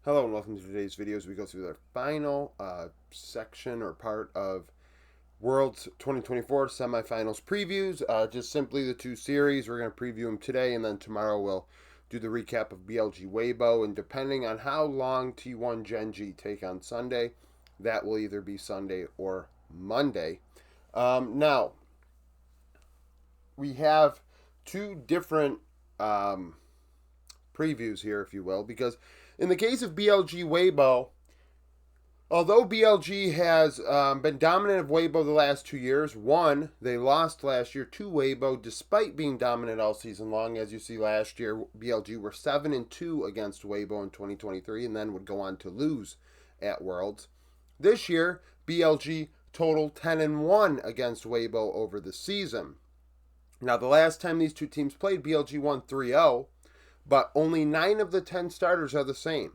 Hello and welcome to today's video as we go through the final section or part of World's 2024 semifinals previews. Just simply the two series. We're going to preview them today, and then tomorrow we'll do the recap of BLG Weibo. And depending on how long T1 Gen.G take on Sunday, that will either be Sunday or Monday. Now, we have two different previews here, if you will, because in the case of BLG Weibo, although BLG has been dominant of Weibo the last 2 years, one, they lost last year to Weibo despite being dominant all season long. As you see, last year BLG were 7-2 against Weibo in 2023, and then would go on to lose at Worlds. This year, BLG total 10-1 against Weibo over the season. Now, the last time these two teams played, BLG won 3-0, but only 9 of the 10 starters are the same.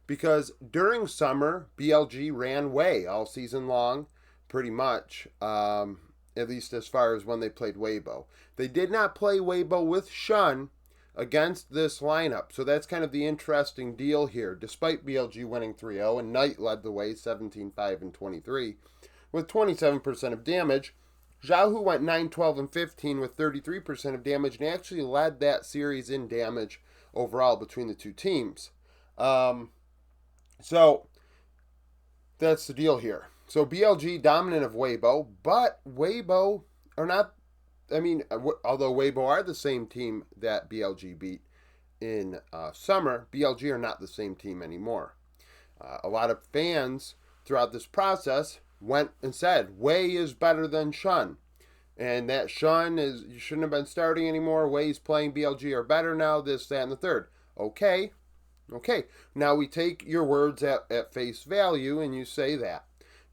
Because during summer, BLG ran Wei all season long, pretty much, at least as far as when they played Weibo. They did not play Weibo with Shun against this lineup, so that's kind of the interesting deal here. Despite BLG winning 3-0, and Knight led the way 17-5 and 23 with 27% of damage, Zhao Hu went 9, 12, and 15 with 33% of damage and actually led that series in damage overall between the two teams. So that's the deal here. So BLG dominant of Weibo, but Weibo are not, although Weibo are the same team that BLG beat in summer, BLG are not the same team anymore. A lot of fans throughout this process went and said, Wei is better than Shun. And that Shun is, you shouldn't have been starting anymore. Wei's playing, BLG are better now, this, that, and the third. Okay. Now we take your words at face value and you say that.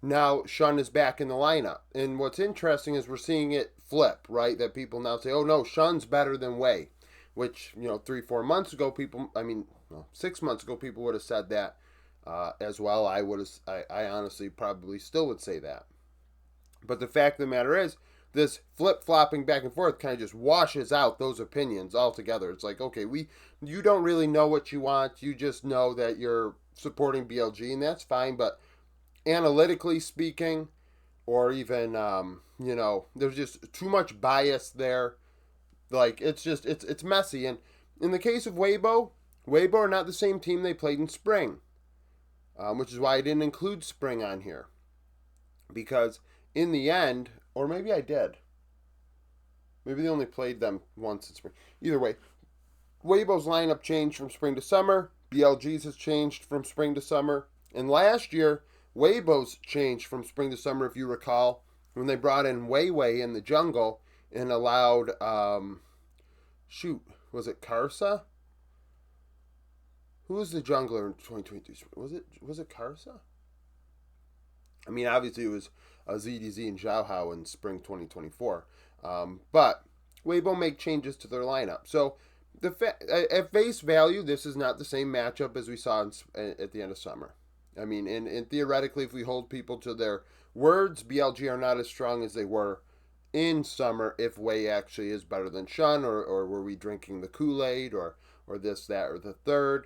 Now Shun is back in the lineup. And what's interesting is we're seeing it flip, right? That people now say, oh no, Shun's better than Wei. Which, 3-4 months ago, 6 months ago, people would have said that as well. I honestly probably still would say that. But the fact of the matter is, this flip-flopping back and forth kind of just washes out those opinions altogether. It's like, okay, you don't really know what you want. You just know that you're supporting BLG, and that's fine. But analytically speaking, or even, there's just too much bias there. Like, it's messy. And in the case of Weibo are not the same team they played in spring, which is why I didn't include spring on here. Because in the end, or maybe I did. Maybe they only played them once in spring. Either way, Weibo's lineup changed from spring to summer. BLG's has changed from spring to summer. And last year, Weibo's changed from spring to summer, if you recall, when they brought in Wei in the jungle and allowed, was it Karsa? Who was the jungler in 2023? Was it Karsa? I mean, obviously it was ZDZ and Zhao Hao in spring 2024. But Weibo make changes to their lineup. So at face value, this is not the same matchup as we saw at the end of summer. I mean, and theoretically, if we hold people to their words, BLG are not as strong as they were in summer if Wei actually is better than Shun, or were we drinking the Kool-Aid, or this, that, or the third.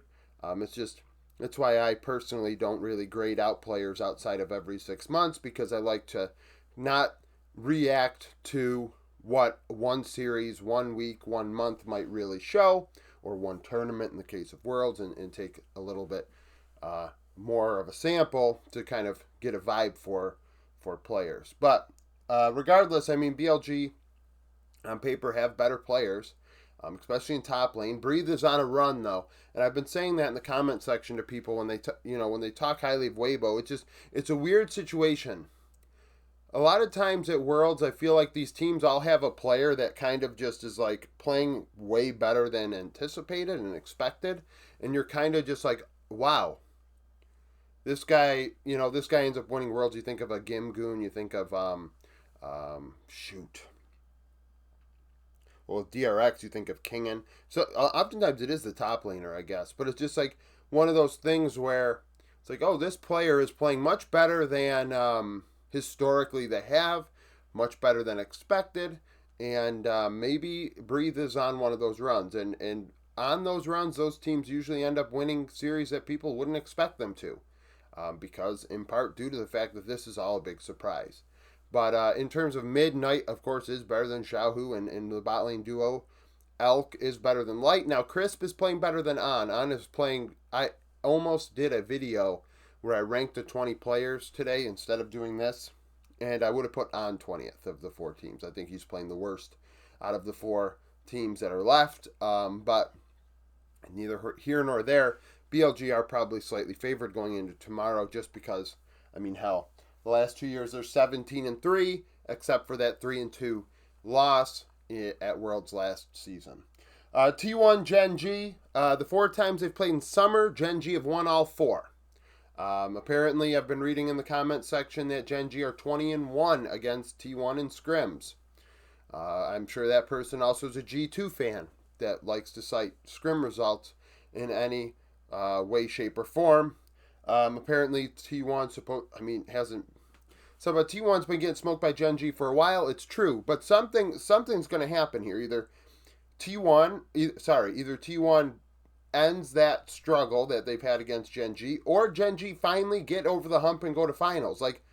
That's why I personally don't really grade out players outside of every 6 months, because I like to not react to what one series, 1 week, 1 month might really show, or one tournament in the case of Worlds, and take a little bit more of a sample to kind of get a vibe for players. But regardless, I mean, BLG on paper have better players. Especially in top lane. Breathe is on a run, though, and I've been saying that in the comment section to people when they talk highly of Weibo. It's a weird situation. A lot of times at Worlds, I feel like these teams all have a player that kind of just is like playing way better than anticipated and expected, and you're kind of just like, wow, this guy ends up winning Worlds. You think of a Gimgoon, you think of Well, with DRX, you think of Kingen. So oftentimes it is the top laner, I guess. But it's just like one of those things where it's like, oh, this player is playing much better than historically they have, much better than expected, and maybe Breathe is on one of those runs. And on those runs, those teams usually end up winning series that people wouldn't expect them to, because in part due to the fact that this is all a big surprise. But in terms of Midnight, of course, is better than Xiaohu, and the bot lane duo Elk is better than Light. Now, Crisp is playing better than On. On is playing. I almost did a video where I ranked the 20 players today instead of doing this, and I would have put On 20th of the 4 teams. I think he's playing the worst out of the 4 teams that are left. But neither here nor there. BLG are probably slightly favored going into tomorrow, just because, I mean, hell, the last 2 years they're 17-3, except for that 3-2 loss at Worlds last season. T1 Gen.G, the 4 times they've played in summer, Gen.G have won all 4. Apparently, I've been reading in the comment section that Gen.G are 20-1 against T1 in scrims. I'm sure that person also is a G2 fan that likes to cite scrim results in any way, shape, or form. Apparently, T1 hasn't. So, but T1's been getting smoked by Gen.G for a while. It's true, but something's going to happen here. Either T1 ends that struggle that they've had against Gen.G, or Gen.G finally get over the hump and go to finals. Like,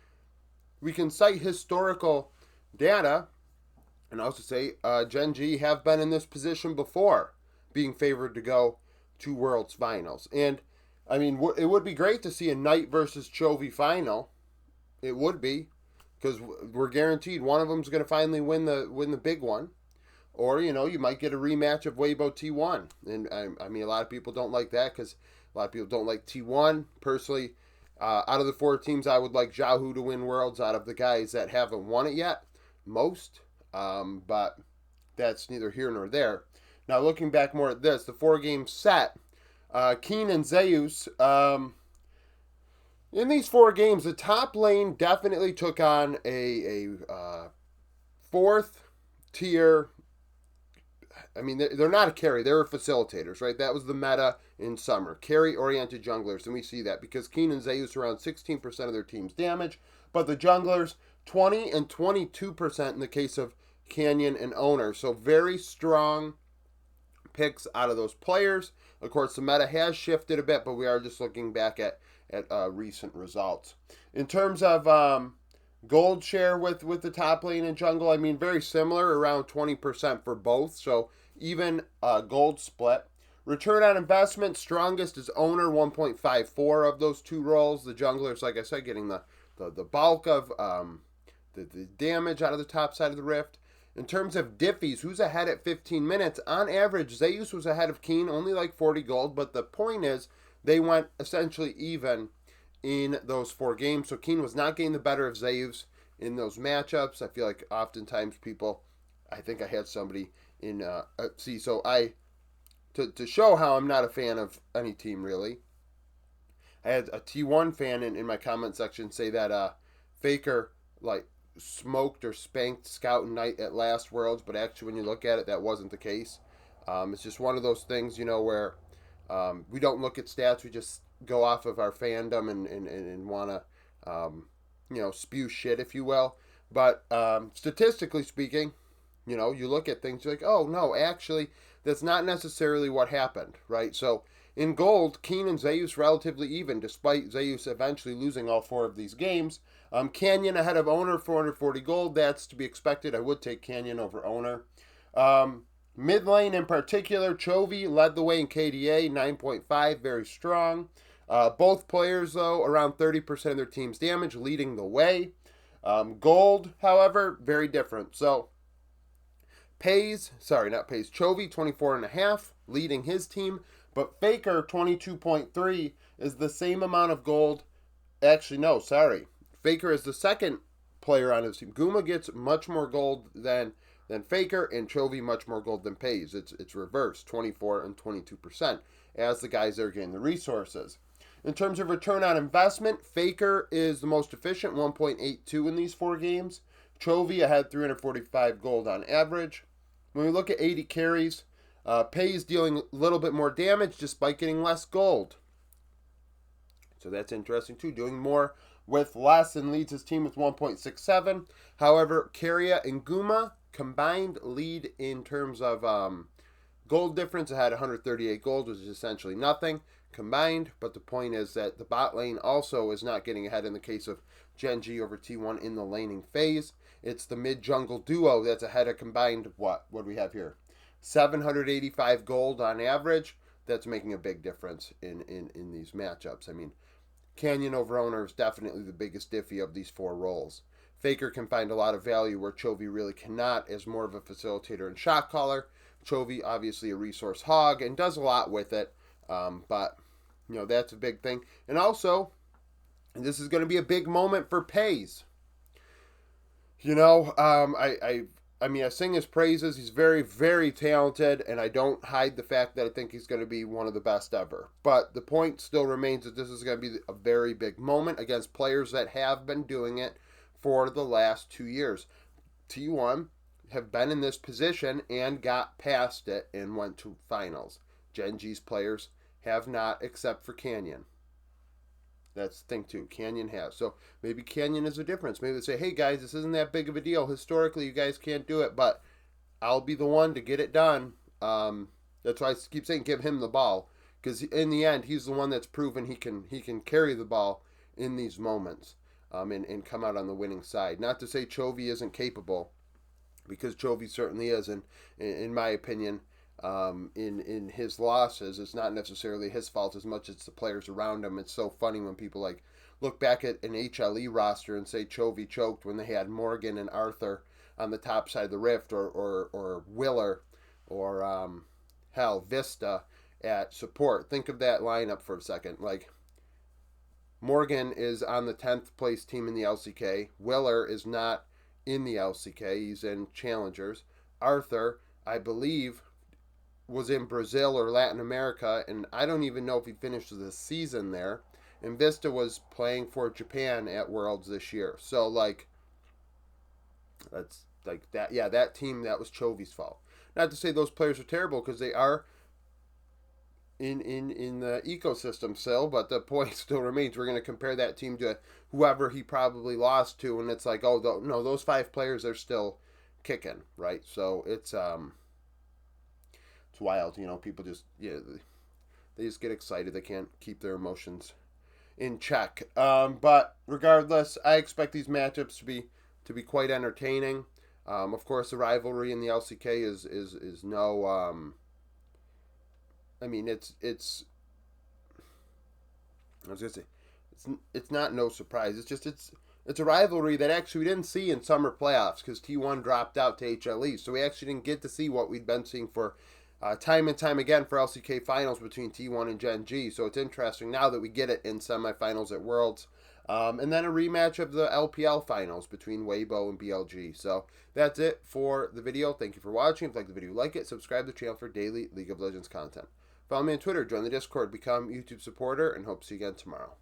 we can cite historical data, and also say Gen.G have been in this position before, being favored to go to Worlds finals. And I mean, it would be great to see a Knight versus Chovy final. It would be, because we're guaranteed one of them's going to finally win the big one. Or, you might get a rematch of Weibo T1. And I mean, a lot of people don't like that, because a lot of people don't like T1. Personally, out of the 4 teams, I would like Xiaohu to win Worlds out of the guys that haven't won it yet. Most. But that's neither here nor there. Now, looking back more at this, the 4-game set, Keen and Zeus, in these 4 games, the top lane definitely took on a 4th tier. I mean, they're not a carry. They're facilitators, right? That was the meta in summer. Carry-oriented junglers, and we see that because Keen and Zeus around 16% of their team's damage, but the junglers, 20 and 22% in the case of Canyon and Owner. So very strong picks out of those players. Of course, the meta has shifted a bit, but we are just looking back at recent results. In terms of gold share with the top lane and jungle, I mean, very similar, around 20% for both. So even gold split. Return on investment, strongest is Owner, 1.54 of those 2 roles. The junglers, like I said, getting the bulk of the damage out of the top side of the rift. In terms of diffies, who's ahead at 15 minutes? On average, Zeus was ahead of Keen, only like 40 gold, but the point is they went essentially even in those 4 games. So Keen was not getting the better of Zeus in those matchups. I feel like oftentimes I think I had somebody in, to show how I'm not a fan of any team really, I had a T1 fan in my comment section say that Faker, like, smoked or spanked Scout and Knight at last Worlds, but actually when you look at it, that wasn't the case. It's just one of those things, where we don't look at stats, we just go off of our fandom and want to, spew shit, if you will. But statistically speaking, you look at things, you're like, oh, no, actually, that's not necessarily what happened, right? So in gold, Keen and Zeus relatively even, despite Zeus eventually losing all 4 of these games. Canyon ahead of Owner, 440 gold. That's to be expected. I would take Canyon over Owner. Mid lane in particular, Chovy led the way in KDA, 9.5, very strong. Both players, though, around 30% of their team's damage, leading the way. Gold, however, very different. So, Chovy, 24.5, leading his team. But Faker, 22.3, is the same amount of gold. Actually, no, sorry. Faker is the second player on his team. Guma gets much more gold than Faker, and Chovy much more gold than Pays. It's reversed, 24 and 22%, as the guys that are getting the resources. In terms of return on investment, Faker is the most efficient, 1.82 in these 4 games. Chovy had 345 gold on average. When we look at 80 carries, Pays dealing a little bit more damage despite getting less gold. So that's interesting too, doing more with less, and leads his team with 1.67. However, Keria and Guma combined lead in terms of gold difference. It had 138 gold, which is essentially nothing combined. But the point is that the bot lane also is not getting ahead in the case of Gen.G over T1 in the laning phase. It's the mid-jungle duo that's ahead of combined, what do we have here? 785 gold on average. That's making a big difference in these matchups. I mean, Canyon over Owner is definitely the biggest diffy of these four roles. Faker can find a lot of value where Chovy really cannot, as more of a facilitator and shot caller. Chovy, obviously a resource hog, and does a lot with it. But, that's a big thing. And also, this is going to be a big moment for Pays. I sing his praises. He's very, very talented, and I don't hide the fact that I think he's going to be one of the best ever. But the point still remains that this is going to be a very big moment against players that have been doing it for the last 2 years. T1 have been in this position and got past it and went to finals. Gen.G's players have not, except for Canyon. That's the thing, too. Canyon has. So maybe Canyon is a difference. Maybe they say, hey, guys, this isn't that big of a deal. Historically, you guys can't do it, but I'll be the one to get it done. That's why I keep saying give him the ball, because in the end, he's the one that's proven he can carry the ball in these moments and come out on the winning side. Not to say Chovy isn't capable, because Chovy certainly is, and in my opinion, in his losses, it's not necessarily his fault as much as it's the players around him. It's so funny when people look back at an HLE roster and say Chovy choked when they had Morgan and Arthur on the top side of the rift, or Willer, or Vista at support. Think of that lineup for a second. Morgan is on the 10th place team in the LCK. Willer is not in the LCK. He's in Challengers. Arthur, I believe, was in Brazil or Latin America, and I don't even know if he finished the season there. And Vista was playing for Japan at Worlds this year. So, that's that. Yeah, that team, that was Chovy's fault. Not to say those players are terrible, because they are in the ecosystem still, but the point still remains. We're going to compare that team to whoever he probably lost to, and it's like, oh, no, those 5 players are still kicking, right? So it's wild. People just, they just get excited. They can't keep their emotions in check. But regardless, I expect these matchups to be quite entertaining. Of course, the rivalry in the LCK is no. I mean, it's. I was gonna say, it's not no surprise. It's just it's a rivalry that actually we didn't see in summer playoffs, because T1 dropped out to HLE, so we actually didn't get to see what we'd been seeing for time and time again for LCK finals between T1 and Gen.G. So it's interesting now that we get it in semifinals at Worlds. And then a rematch of the LPL finals between Weibo and BLG. So that's it for the video. Thank you for watching. If you like the video, like it. Subscribe to the channel for daily League of Legends content. Follow me on Twitter, join the Discord, become a YouTube supporter, and hope to see you again tomorrow.